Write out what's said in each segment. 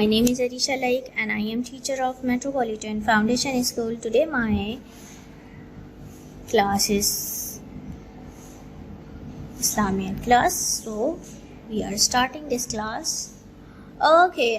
My name is Arisha Laik and I am teacher of Metropolitan Foundation School. Today my class is Islamic class. So we are starting this class. Okay,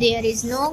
There is no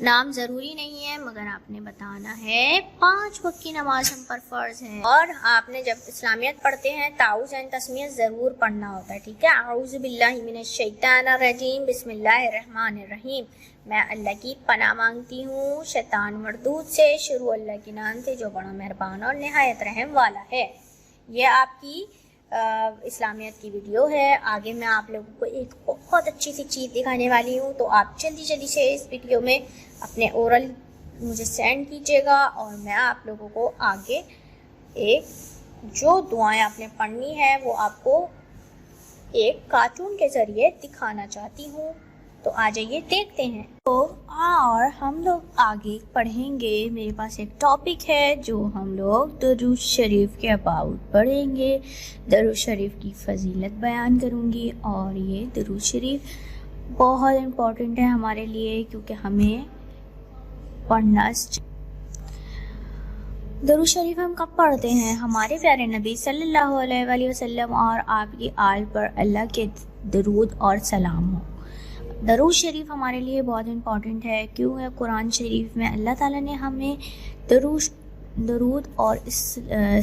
نام ضروری نہیں ہے مگر آپ نے بتانا ہے 5 وقت کی نماز ہم پر فرض ہے، اور آپ نے جب اسلامیت پڑھتے ہیں تعوذ اینڈ تسمیہ ضرور پڑھنا ہوتا ہے، ٹھیک ہے؟ اعوذ باللہ من الشیطان الرجیم، بسم اللہ الرحمن الرحیم، میں اللہ کی پناہ مانگتی ہوں شیطان مردود سے، شروع اللہ کے نام سے جو بڑا مہربان اور نہایت رحم والا ہے۔ یہ آپ کی اسلامیت کی ویڈیو ہے۔ آگے میں آپ لوگوں کو ایک بہت اچھی سی چیز دکھانے والی ہوں، تو آپ جلدی سے اس ویڈیو میں اپنے اورل مجھے سینڈ کیجیے گا، اور میں آپ لوگوں کو آگے ایک جو دعائیں آپ نے پڑھنی ہے وہ آپ کو ایک کارٹون کے ذریعے دکھانا چاہتی ہوں، تو آ جائیے دیکھتے ہیں۔ تو اور ہم لوگ آگے پڑھیں گے، میرے پاس ایک ٹاپک ہے جو ہم لوگ درود شریف کے اباؤٹ پڑھیں گے۔ درود شریف کی فضیلت بیان کروں گی، اور یہ درود شریف بہت امپورٹنٹ ہے ہمارے لیے کیونکہ ہمیں پڑھنا۔ درود شریف ہم کب پڑھتے ہیں؟ ہمارے پیارے نبی صلی اللہ علیہ وآلہ وسلم اور آپ کی آل پر اللہ کے درود اور سلام ہو۔ درود شریف ہمارے لیے بہت امپورٹنٹ ہے کیونکہ قرآن شریف میں اللہ تعالیٰ نے ہمیں درود اور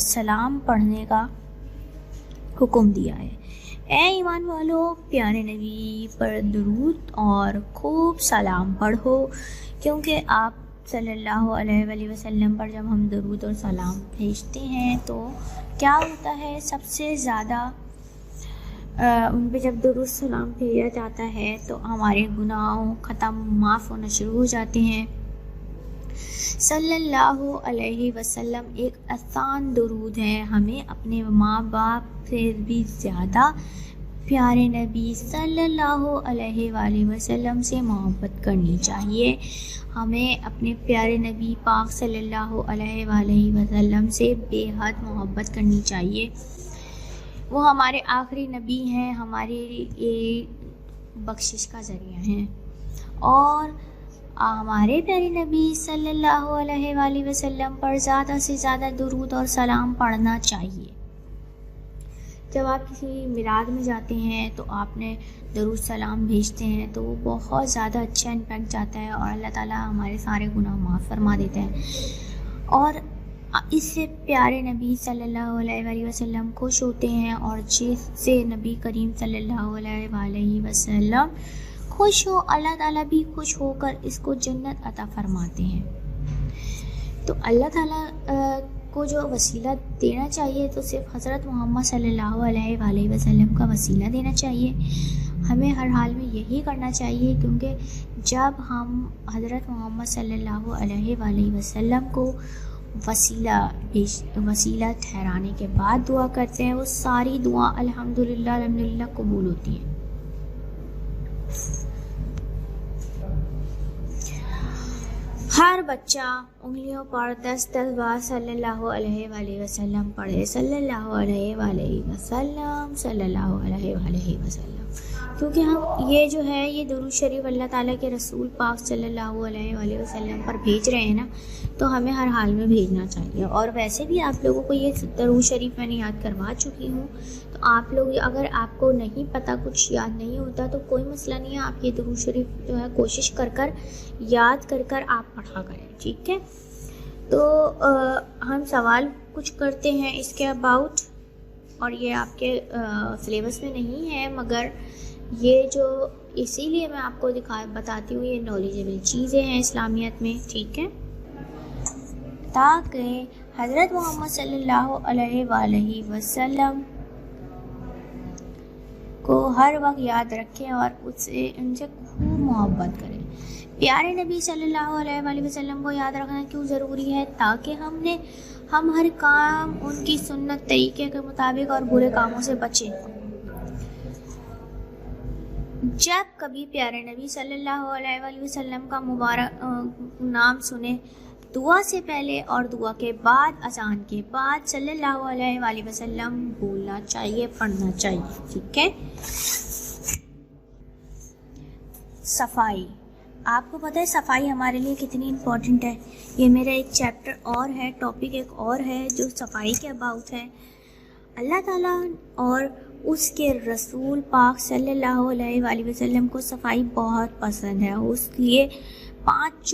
سلام پڑھنے کا حکم دیا ہے۔ اے ایمان والو، پیارے نبی پر درود اور خوب سلام پڑھو، کیونکہ آپ صلی اللہ علیہ وآلہ وسلم پر جب ہم درود اور سلام بھیجتے ہیں تو کیا ہوتا ہے؟ سب سے زیادہ ان پہ جب درود سلام بھیجا جاتا ہے تو ہمارے گناہوں ختم معاف ہونا شروع ہو جاتے ہیں۔ صلی اللہ علیہ وسلم ایک آسان درود ہے، ہمیں اپنے ماں باپ سے بھی زیادہ پیارے نبی صلی اللہ علیہ وآلہ وسلم سے محبت کرنی چاہیے۔ ہمیں اپنے پیارے نبی پاک صلی اللہ علیہ وآلہ وسلم سے بے حد محبت کرنی چاہیے۔ وہ ہمارے آخری نبی ہیں، ہمارے بخشش کا ذریعہ ہیں، اور ہمارے پیارے نبی صلی اللہ علیہ وآلہ وسلم پر زیادہ سے زیادہ درود اور سلام پڑھنا چاہیے۔ جب آپ کسی میلاد میں جاتے ہیں تو آپ نے درود سلام بھیجتے ہیں تو وہ بہت زیادہ اچھا امپیکٹ جاتا ہے، اور اللہ تعالیٰ ہمارے سارے گناہ معاف فرما دیتے ہیں، اور اس سے پیارے نبی صلی اللہ علیہ وآلہ وسلم خوش ہوتے ہیں، اور جس سے نبی کریم صلی اللہ علیہ وآلہ وسلم خوش ہو، اللہ تعالیٰ بھی خوش ہو کر اس کو جنت عطا فرماتے ہیں۔ تو اللہ تعالیٰ کو جو وسیلہ دینا چاہیے تو صرف حضرت محمد صلی اللہ علیہ وآلہ وسلم کا وسیلہ دینا چاہیے۔ ہمیں ہر حال میں یہی کرنا چاہیے، کیونکہ جب ہم حضرت محمد صلی اللہ علیہ وآلہ وسلم کو وسیلہ ٹھہرانے کے بعد دعا کرتے ہیں، وہ ساری دعا الحمدللہ قبول ہوتی ہیں۔ ہر بچہ انگلیوں پر 10 بار صلی اللہ علیہ وآلہ وسلم پڑھے، صلی اللہ علیہ وآلہ وسلم، صلی اللہ علیہ وآلہ وسلم، کیونکہ ہم یہ جو ہے یہ درود شریف اللہ تعالیٰ کے رسول پاک صلی اللہ علیہ وآلہ وسلم پر بھیج رہے ہیں نا، تو ہمیں ہر حال میں بھیجنا چاہیے۔ اور ویسے بھی آپ لوگوں کو یہ درود شریف میں نے یاد کروا چکی ہوں، تو آپ لوگ اگر آپ کو نہیں پتہ، کچھ یاد نہیں ہوتا تو کوئی مسئلہ نہیں ہے، آپ یہ درود شریف جو ہے کوشش کر یاد کر آپ پڑھا کریں، ٹھیک ہے؟ تو ہم سوال کچھ کرتے ہیں اس کے اباؤٹ، اور یہ آپ کے سلیبس میں نہیں ہے، مگر یہ جو اسی لیے میں آپ کو بتاتی ہوں، یہ نالجیبل چیزیں ہیں اسلامیت میں، ٹھیک ہے؟ تاکہ حضرت محمد صلی اللہ علیہ وآلہ وسلم کو ہر وقت یاد رکھیں اور ان سے خوب محبت کریں۔ پیارے نبی صلی اللہ علیہ وآلہ وسلم کو یاد رکھنا کیوں ضروری ہے؟ تاکہ ہم ہر کام ان کی سنت طریقے کے مطابق اور برے کاموں سے بچیں۔ جب کبھی پیارے نبی صلی اللہ علیہ وآلہ وسلم کا مبارک نام سنیں، دعا سے پہلے اور دعا کے بعد، اذان کے بعد صلی اللہ علیہ وآلہ وسلم بولنا چاہیے، پڑھنا چاہیے، ٹھیک ہے؟ صفائی، آپ کو پتہ ہے صفائی ہمارے لیے کتنی امپورٹنٹ ہے؟ یہ میرا ایک چیپٹر اور ہے، ٹاپک ایک اور ہے جو صفائی کے اباؤٹ ہے۔ اللہ تعالیٰ اور اس کے رسول پاک صلی اللہ علیہ وآلہ وسلم کو صفائی بہت پسند ہے، اس لیے 5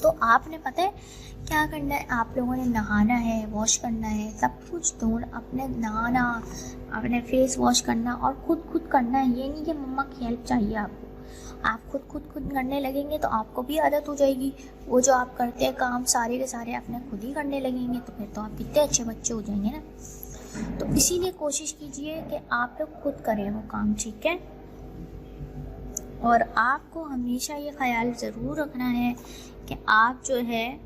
تو آپ نے پتہ ہے کیا کرنا ہے، آپ لوگوں نے نہانا ہے، واش کرنا ہے، سب کچھ دھونا، اپنے نہانا، اپنے فیس واش کرنا اور خود کرنا ہے. یہ نہیں کہ مما کی ہیلپ چاہیے آپ کو. آپ خود کرنے لگیں گے تو آپ کو بھی عادت ہو جائے گی. وہ جو آپ کرتے ہیں کام سارے کے سارے اپنے خود ہی کرنے لگیں گے تو پھر تو آپ کتنے اچھے بچے ہو جائیں گے نا. تو اسی لیے کوشش کیجئے کہ آپ لوگ خود کریں وہ کام، ٹھیک ہے. اور آپ کو ہمیشہ یہ خیال ضرور رکھنا ہے کہ آپ جو ہے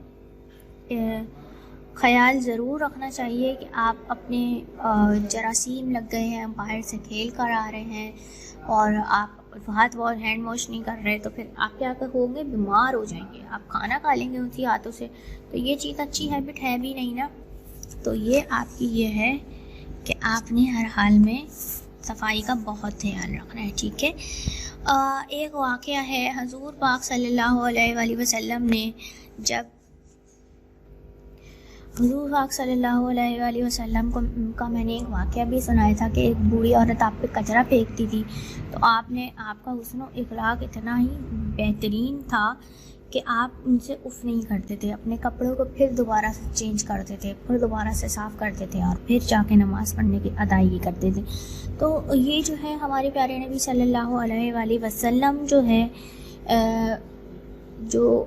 خیال ضرور رکھنا چاہیے کہ آپ اپنے جراثیم لگ گئے ہیں، باہر سے کھیل کر آ رہے ہیں اور آپ ہاتھ ہینڈ واش نہیں کر رہے تو پھر آپ کیا ہوں گے، بیمار ہو جائیں گے. آپ کھانا کھا لیں گے اسی ہاتھوں سے، تو یہ چیز اچھی ہیبٹ ہے بھی نہیں نا. تو یہ آپ کی یہ ہے کہ آپ نے ہر حال میں صفائی کا بہت خیال رکھنا ہے، ٹھیک ہے. ایک واقعہ ہے، حضور پاک صلی اللہ علیہ وآلہ وسلم نے جب حضور پاک صلی اللہ علیہ وآلہ وسلم کا میں نے ایک واقعہ بھی سنایا تھا کہ ایک بوڑھی عورت آپ پہ کچرا پھینکتی تھی تو آپ کا حسن و اخلاق اتنا ہی بہترین تھا کہ آپ ان سے اف نہیں کرتے تھے، اپنے کپڑوں کو پھر دوبارہ سے چینج کرتے تھے، پھر دوبارہ سے صاف کرتے تھے اور پھر جا کے نماز پڑھنے کی ادائیگی کرتے تھے. تو یہ جو ہے ہمارے پیارے نبی صلی اللہ علیہ وآلہ وسلم جو ہے جو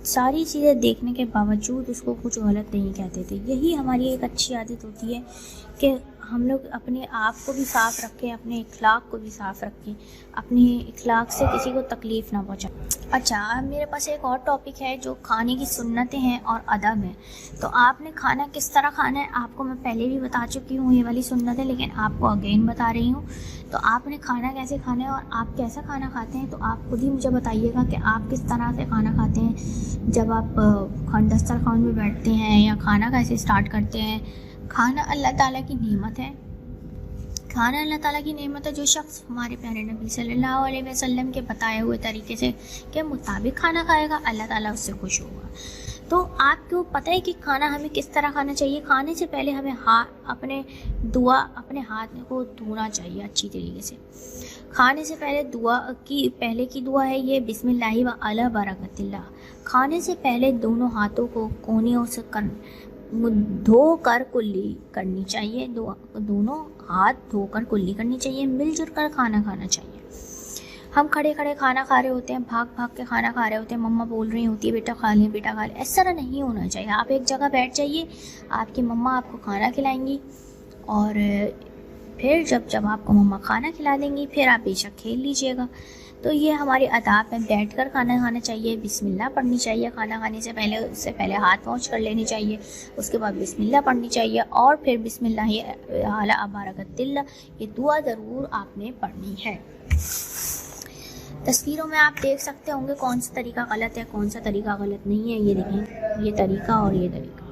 ساری چیزیں دیکھنے کے باوجود اس کو کچھ غلط نہیں کہتے تھے. یہی ہماری ایک اچھی عادت ہوتی ہے کہ ہم لوگ اپنے آپ کو بھی صاف رکھیں، اپنے اخلاق کو بھی صاف رکھیں، اپنے اخلاق سے کسی کو تکلیف نہ پہنچائیں. اچھا، اب میرے پاس ایک اور ٹاپک ہے جو کھانے کی سنتیں ہیں اور ادب ہیں. تو آپ نے کھانا کس طرح کھانا ہے آپ کو میں پہلے بھی بتا چکی ہوں یہ والی سنتیں، لیکن آپ کو اگین بتا رہی ہوں. تو آپ نے کھانا کیسے کھانا ہے اور آپ کیسا کھانا کھاتے ہیں تو آپ خود ہی مجھے بتائیے گا کہ آپ کس طرح سے کھانا کھاتے ہیں جب آپ دسترخوان میں بیٹھتے ہیں، یا کھانا کیسے اسٹارٹ کرتے ہیں. کھانا اللہ تعالیٰ کی نعمت ہے. کھانا اللہ تعالیٰ کی نعمت ہے. جو شخص ہمارے پیارے نبی صلی اللہ علیہ وسلم کے بتائے ہوئے طریقے سے کے مطابق کھانا کھائے گا اللہ تعالیٰ اس سے خوش ہوگا. تو آپ کو پتہ ہے کہ کھانا ہمیں کس طرح کھانا چاہیے. کھانے سے پہلے ہمیں اپنے ہاتھ کو دھونا چاہیے اچھی طریقے سے. کھانے سے پہلے پہلے کی دعا ہے یہ، بسم اللہ و علی برکت اللہ. کھانے سے پہلے دونوں ہاتھوں کو کونیوں سے دھو کر کلی کرنی چاہیے. دونوں ہاتھ دھو کر کلی کرنی چاہیے. مل جل کر کھانا کھانا چاہیے. ہم کھڑے کھانا کھا رہے ہوتے ہیں، بھاگ کے کھانا کھا رہے ہوتے ہیں، مما بول رہی ہوتی ہے بیٹا کھا لیں بیٹا کھا لیں. اس طرح نہیں ہونا چاہیے. آپ ایک جگہ بیٹھ جائیے، آپ کی مما آپ کو کھانا کھلائیں گی اور پھر جب آپ کو مما کھانا کھلا دیں گی پھر آپ بے شک کھیل لیجئے گا. تو یہ ہماری آداب ہے. بیٹھ کر کھانا کھانا چاہیے، بسم اللہ پڑھنی چاہیے. کھانا کھانے سے پہلے اس سے پہلے ہاتھ واش کر لینے چاہیے، اس کے بعد بسم اللہ پڑھنی چاہیے اور پھر بسم اللہ علی برکت اللہ. یہ دعا ضرور آپ نے پڑھنی ہے. تصویروں میں آپ دیکھ سکتے ہوں گے کون سا طریقہ غلط ہے کون سا طریقہ غلط نہیں ہے. یہ دیکھیں، یہ طریقہ اور یہ طریقہ.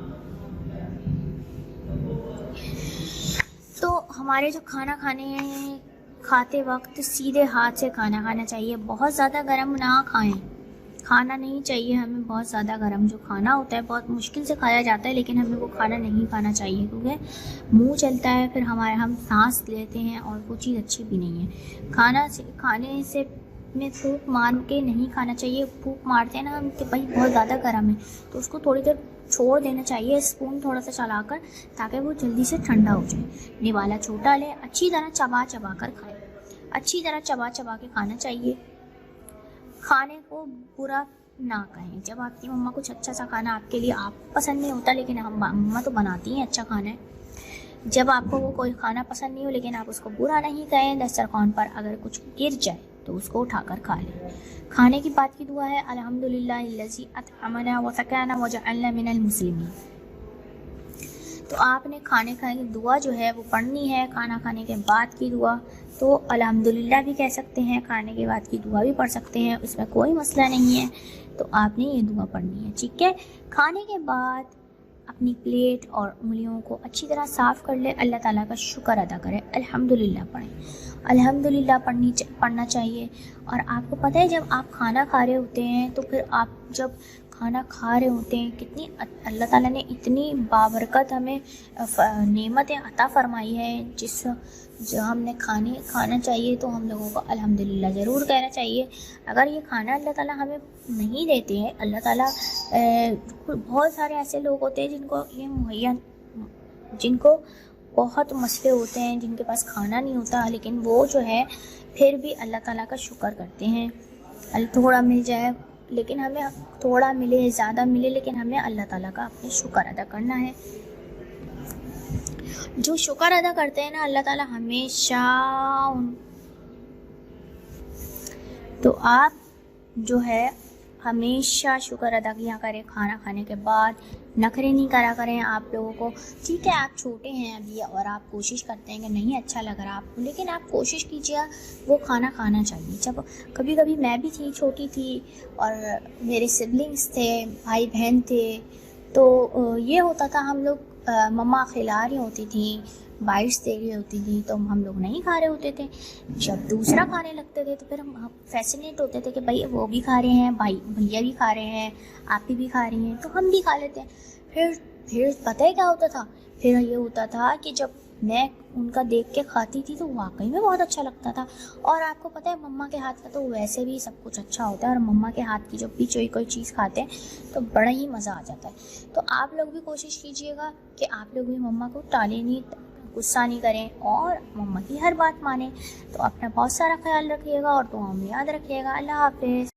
تو ہمارے جو کھانا کھاتے وقت سیدھے ہاتھ سے کھانا کھانا چاہیے. بہت زیادہ گرم نہ کھائیں. کھانا نہیں چاہیے ہمیں بہت زیادہ گرم. جو کھانا ہوتا ہے بہت مشکل سے کھایا جاتا ہے لیکن ہمیں وہ کھانا نہیں کھانا چاہیے کیونکہ منہ چلتا ہے پھر ہم سانس لیتے ہیں اور وہ چیز اچھی بھی نہیں ہے. کھانے سے میں پھونک مار کے نہیں کھانا چاہیے. پھونک مارتے ہیں نا ہم کہ بھائی بہت زیادہ گرم ہے تو اس کو تھوڑی دیر چھوڑ دینا چاہیے، اسپون تھوڑا سا چلا کر تاکہ وہ جلدی سے ٹھنڈا ہو جائے. نوالا چھوٹا لیں، اچھی طرح چبا کر کھائیں. اچھی طرح چبا کے کھانا چاہیے. کھانے کو برا نہ کہیں. جب آپ کی مما کچھ اچھا سا کھانا آپ کے لیے آپ پسند نہیں ہوتا لیکن مما تو بناتی ہیں اچھا کھانا ہے. جب آپ کو وہ کوئی کھانا پسند نہیں ہو لیکن آپ اس کو برا نہیں کہیں. دسترخوان پر اگر کچھ گر جائے تو اس کو اٹھا کر کھا لیں. کھانے کی بات کی دعا ہے الحمدللہ الذی اطعمنا وسقانا وجعلنا من المسلمین. تو آپ نے کھانے کی دعا جو ہے وہ پڑھنی ہے. کھانا کھانے کے بعد کی دعا تو الحمدللہ بھی کہہ سکتے ہیں، کھانے کے بعد کی دعا بھی پڑھ سکتے ہیں، اس میں کوئی مسئلہ نہیں ہے. تو آپ نے یہ دعا پڑھنی ہے، ٹھیک ہے. کھانے کے بعد اپنی پلیٹ اور انگلیوں کو اچھی طرح صاف کر لیں. اللہ تعالیٰ کا شکر ادا کریں. الحمدللہ پڑھیں. الحمدللہ پڑھنا چاہیے. اور آپ کو پتہ ہے جب آپ کھانا کھا رہے ہوتے ہیں تو پھر آپ جب کھانا کھا رہے ہوتے ہیں، کتنی اللہ تعالیٰ نے اتنی بابرکت ہمیں نعمتیں عطا فرمائی ہیں، جو ہم نے کھانا چاہیے تو ہم لوگوں کو الحمدللہ ضرور کہنا چاہیے۔ اگر یہ کھانا اللہ تعالیٰ ہمیں نہیں دیتے ہیں، اللہ تعالیٰ بہت سارے ایسے لوگ ہوتے ہیں جن کو بہت مسئلے ہوتے ہیں، جن کے پاس کھانا نہیں ہوتا، لیکن وہ جو ہے پھر بھی اللہ تعالیٰ کا شکر کرتے ہیں۔ تھوڑا مل جائے لیکن ہمیں، تھوڑا ملے زیادہ ملے لیکن ہمیں اللہ تعالیٰ کا اپنے شکر ادا کرنا ہے۔ جو شکر ادا کرتے ہیں نا اللہ تعالیٰ ہمیشہ تو آپ جو ہے ہمیشہ شکر ادا کیا کریں۔ کھانا کھانے کے بعد نخرے نہیں کرا کریں آپ لوگوں کو، ٹھیک ہے آپ چھوٹے ہیں ابھی اور آپ کوشش کرتے ہیں کہ نہیں اچھا لگ رہا آپ کو، لیکن آپ کوشش کیجیے وہ کھانا کھانا چاہیے۔ جب کبھی کبھی میں بھی تھی، چھوٹی تھی اور میرے سبلنگس تھے، بھائی بہن تھے، تو یہ ہوتا تھا ہم لوگ مما کھلا رہی ہوتی تھیں، بائٹس دے رہی ہوتی تھی تو ہم لوگ نہیں کھا رہے ہوتے تھے۔ جب دوسرا کھانے لگتے تھے تو پھر ہم فیسینیٹ ہوتے تھے کہ بھائی وہ بھی کھا رہے ہیں، بھیا بھی کھا رہے ہیں، آپ بھی کھا رہی ہیں تو ہم بھی کھا لیتے ہیں۔ پھر پتہ ہے کیا ہوتا تھا؟ پھر یہ ہوتا تھا کہ جب میں ان کا دیکھ کے کھاتی تھی تو واقعی میں بہت اچھا لگتا تھا۔ اور آپ کو پتہ ہے مما کے ہاتھ کا تو ویسے بھی سب کچھ اچھا ہوتا ہے، اور مما کے ہاتھ کی جب بھی کوئی چیز کھاتے ہیں تو بڑا ہی مزہ آ جاتا ہے۔ تو آپ لوگ بھی کوشش کیجیے گا کہ آپ لوگ بھی مما کو ٹالیں نہیں، غصہ نہیں کریں اور مما کی ہر بات مانیں۔ تو اپنا بہت سارا خیال رکھیے گا اور دعاؤں میں یاد رکھیے گا۔ اللہ حافظ۔